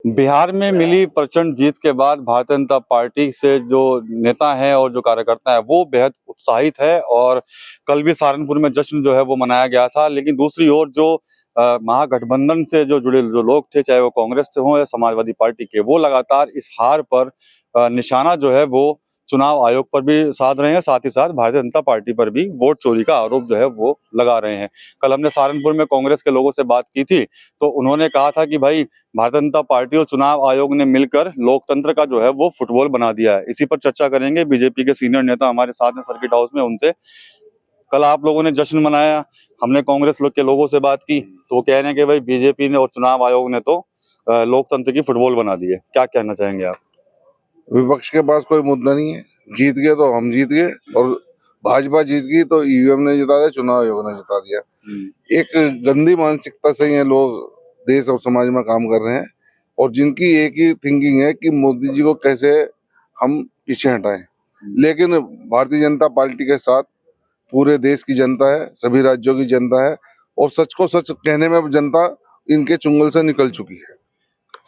बिहार में मिली प्रचंड जीत के बाद भारतीय जनता पार्टी से जो नेता हैं और जो कार्यकर्ता हैं वो बेहद उत्साहित है और कल भी सहारनपुर में जश्न जो है वो मनाया गया था। लेकिन दूसरी ओर जो महागठबंधन से जो जुड़े जो लोग थे, चाहे वो कांग्रेस से हों या समाजवादी पार्टी के, वो लगातार इस हार पर निशाना जो है वो चुनाव आयोग पर भी साध रहे हैं, साथ ही साथ भारतीय जनता पार्टी पर भी वोट चोरी का आरोप जो है वो लगा रहे हैं। कल हमने सहारनपुर में कांग्रेस के लोगों से बात की थी, तो उन्होंने कहा था कि भाई भारतीय जनता पार्टी और चुनाव आयोग ने मिलकर लोकतंत्र का जो है वो फुटबॉल बना दिया है। इसी पर चर्चा करेंगे। बीजेपी के सीनियर नेता हमारे साथ हैं सर्किट हाउस में, उनसे। कल आप लोगों ने जश्न मनाया, हमने कांग्रेस के लोगों से बात की, तो वो कह रहे हैं कि भाई बीजेपी ने और चुनाव आयोग ने तो लोकतंत्र की फुटबॉल बना दी है। क्या कहना चाहेंगे आप? विपक्ष के पास कोई मुद्दा नहीं है। जीत गए तो हम जीत गए, और भाजपा जीत गई तो ईवीएम ने जिता दिया, चुनाव आयोग ने जिता दिया। एक गंदी मानसिकता से ये लोग देश और समाज में काम कर रहे हैं, और जिनकी एक ही थिंकिंग है कि मोदी जी को कैसे हम पीछे हटाएं। लेकिन भारतीय जनता पार्टी के साथ पूरे देश की जनता है, सभी राज्यों की जनता है, और सच को सच कहने में जनता इनके चुंगल से निकल चुकी है।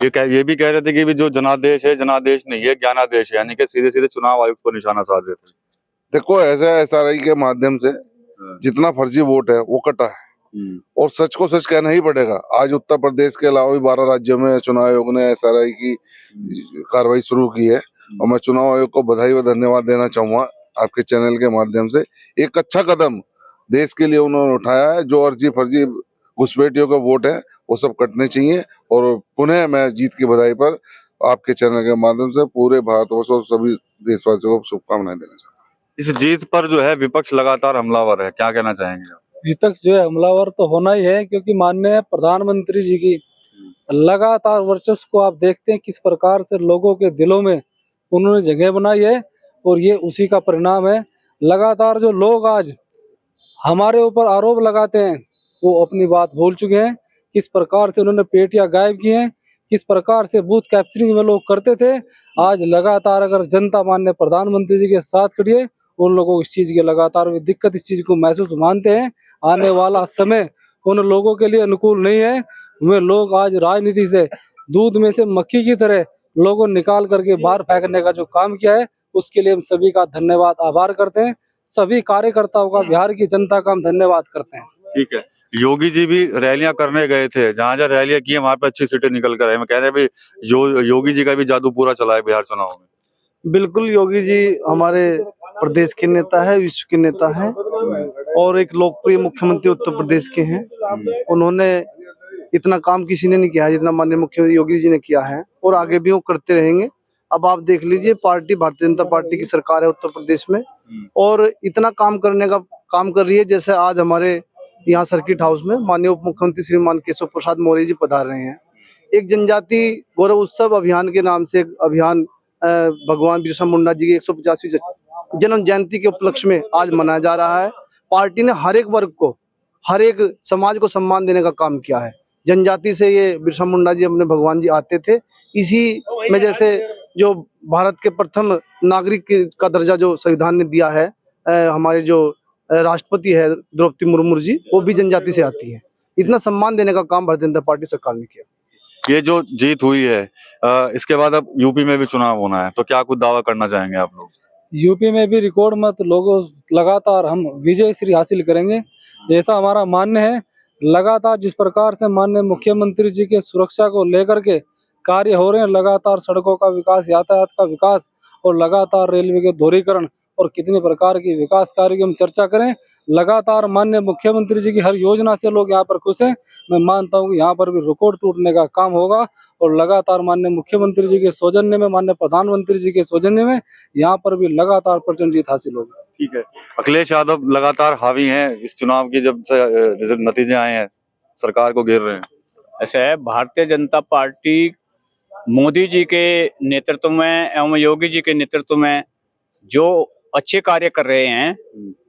ये भी कह रहे थे कि भी जो जनादेश है, जनादेश नहीं है, ज्ञानादेश है, यानी कि सीधे सीधे चुनाव आयोग को निशाना साध रहे थे। देखो, ऐसा एसआरआई के माध्यम से जितना फर्जी वोट है वो कटा है, और सच को सच कहना ही पड़ेगा। आज उत्तर प्रदेश के अलावा भी 12 राज्यों में चुनाव आयोग ने एसआरआई की कार्रवाई शुरू की है, और मैं चुनाव आयोग को बधाई व धन्यवाद देना चाहूंगा आपके चैनल के माध्यम से। एक अच्छा कदम देश के लिए उन्होंने उठाया है। जो अर्जी फर्जी घुसपैठियों का वोट है वो सब कटने चाहिए, और पुनः मैं जीत की बधाई पर आपके चैनल के माध्यम से पूरे भारतवर्ष और सभी देशवासियों को शुभकामनाएं देना चाहूंगा। इस जीत पर जो है विपक्ष लगातार हमलावर है, क्या कहना चाहेंगे आप? विपक्ष जो है हमलावर तो होना ही है, क्योंकि माननीय प्रधानमंत्री जी की लगातार वर्चस्व को आप देखते हैं किस प्रकार से लोगों के दिलों में उन्होंने जगह बनाई है, और ये उसी का परिणाम है। लगातार जो लोग आज हमारे ऊपर आरोप लगाते हैं वो अपनी बात भूल चुके हैं। किस प्रकार से उन्होंने पेटियां गायब की हैं, किस प्रकार से बूथ कैप्चरिंग में लोग करते थे। आज लगातार अगर जनता माननीय प्रधानमंत्री जी के साथ खड़ी है, उन लोगों को इस चीज की लगातार दिक्कत, इस चीज को महसूस मानते हैं। आने वाला समय उन लोगों के लिए अनुकूल नहीं है। वे लोग आज राजनीति से दूध में से मक्खी की तरह लोगों निकाल करके बाहर फेंकने का जो काम किया है, उसके लिए हम सभी का धन्यवाद आभार करते हैं। सभी कार्यकर्ताओं का, बिहार की जनता का हम धन्यवाद करते हैं। ठीक है। योगी जी भी रैलियां करने गए थे, जहां जहां रैलियां की है वहां पे अच्छी सीटें निकल कर आए। मैं कह रहे हैं भाई योगी जी का भी जादू पूरा चला है बिहार चुनाव में। बिल्कुल, योगी जी हमारे प्रदेश के नेता है, विश्व के नेता है, और एक लोकप्रिय मुख्यमंत्री उत्तर प्रदेश के हैं। उन्होंने इतना काम किसी ने नहीं किया है जितना माननीय मुख्यमंत्री योगी जी ने किया है, और आगे भी वो करते रहेंगे। अब आप देख लीजिए, पार्टी भारतीय जनता पार्टी की सरकार है उत्तर प्रदेश में, और इतना काम करने का काम कर रही है। जैसे आज हमारे यहाँ सर्किट हाउस में माननीय उप मुख्यमंत्री श्रीमान केशव प्रसाद मौर्य जी पधार रहे हैं। एक जनजाति गौरव उत्सव अभियान के नाम से एक अभियान भगवान बिरसा मुंडा जी की 150वीं जन्म जयंती के उपलक्ष्य में आज मनाया जा रहा है। पार्टी ने हर एक वर्ग को, हर एक समाज को सम्मान देने का काम किया है। जनजाति से ये बिरसा मुंडा जी, अपने भगवान जी आते थे। इसी में जैसे जो भारत के प्रथम नागरिक का दर्जा जो संविधान ने दिया है, हमारे जो राष्ट्रपति है द्रौपदी मुर्मू जी, वो भी जनजाति से आती है। इतना सम्मान देने का काम भारतीय जनता पार्टी सरकार ने किया। ये जो जीत हुई है, इसके बाद अब यूपी में भी चुनाव होना है, तो क्या कुछ दावा करना चाहेंगे आप लोग? यूपी में भी रिकॉर्ड मत लोगों लगातार हम विजय श्री हासिल करेंगे, ऐसा हमारा मानना है। लगातार जिस प्रकार से माननीय मुख्यमंत्री जी के सुरक्षा को लेकर के कार्य हो रहे हैं, लगातार सड़कों का विकास, यातायात का विकास, और लगातार रेलवे के दोहरीकरण, और कितने प्रकार की विकास कार्य की हम चर्चा करें। लगातार माननीय मुख्यमंत्री जी की हर योजना से लोग यहाँ पर खुश हैं। मैं मानता हूँ कि यहाँ पर भी रिकॉर्ड टूटने का काम होगा, और लगातार माननीय मुख्यमंत्री जी के सौजन्य में, माननीय प्रधानमंत्री जी के सौजन्य में यहाँ पर भी लगातार प्रचंड जीत हासिल होगी। ठीक है। अखिलेश यादव लगातार हावी हैं इस चुनाव की, जब से नतीजे आए हैं सरकार को घेर रहे हैं। ऐसा है, भारतीय जनता पार्टी मोदी जी के नेतृत्व में एवं योगी जी के नेतृत्व में जो अच्छे कार्य कर रहे हैं,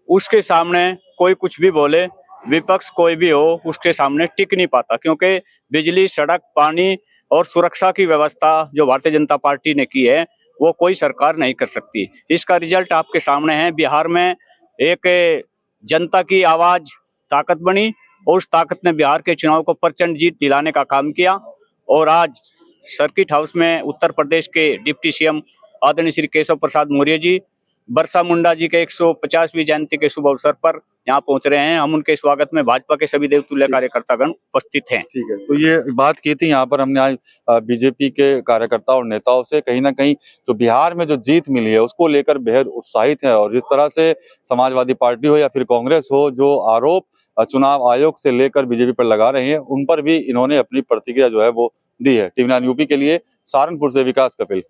उसके सामने कोई कुछ भी बोले, विपक्ष कोई भी हो, उसके सामने टिक नहीं पाता। क्योंकि बिजली, सड़क, पानी और सुरक्षा की व्यवस्था जो भारतीय जनता पार्टी ने की है, वो कोई सरकार नहीं कर सकती। इसका रिजल्ट आपके सामने है। बिहार में एक जनता की आवाज ताकत बनी, और उस ताकत ने बिहार के चुनाव को प्रचंड जीत दिलाने का काम किया। और आज सर्किट हाउस में उत्तर प्रदेश के डिप्टी सीएम आदरणीय श्री केशव प्रसाद मौर्य जी बरसा मुंडा जी के 150वीं जयंती के शुभ अवसर पर यहाँ पहुंच रहे हैं। हम उनके स्वागत में भाजपा के सभी देवतुल्य कार्यकर्तागण उपस्थित हैं। ठीक है, तो ये बात की थी यहाँ पर हमने आज बीजेपी के कार्यकर्ता और नेताओं से, कहीं ना कहीं जो बिहार में जो जीत मिली है उसको लेकर बेहद उत्साहित है। और जिस तरह से समाजवादी पार्टी हो या फिर कांग्रेस हो, जो आरोप चुनाव आयोग से लेकर बीजेपी पर लगा रहे हैं, उन पर भी इन्होंने अपनी प्रतिक्रिया जो है वो दी है। टीवी 9 यूपी के लिए सहारनपुर से विकास कपिल।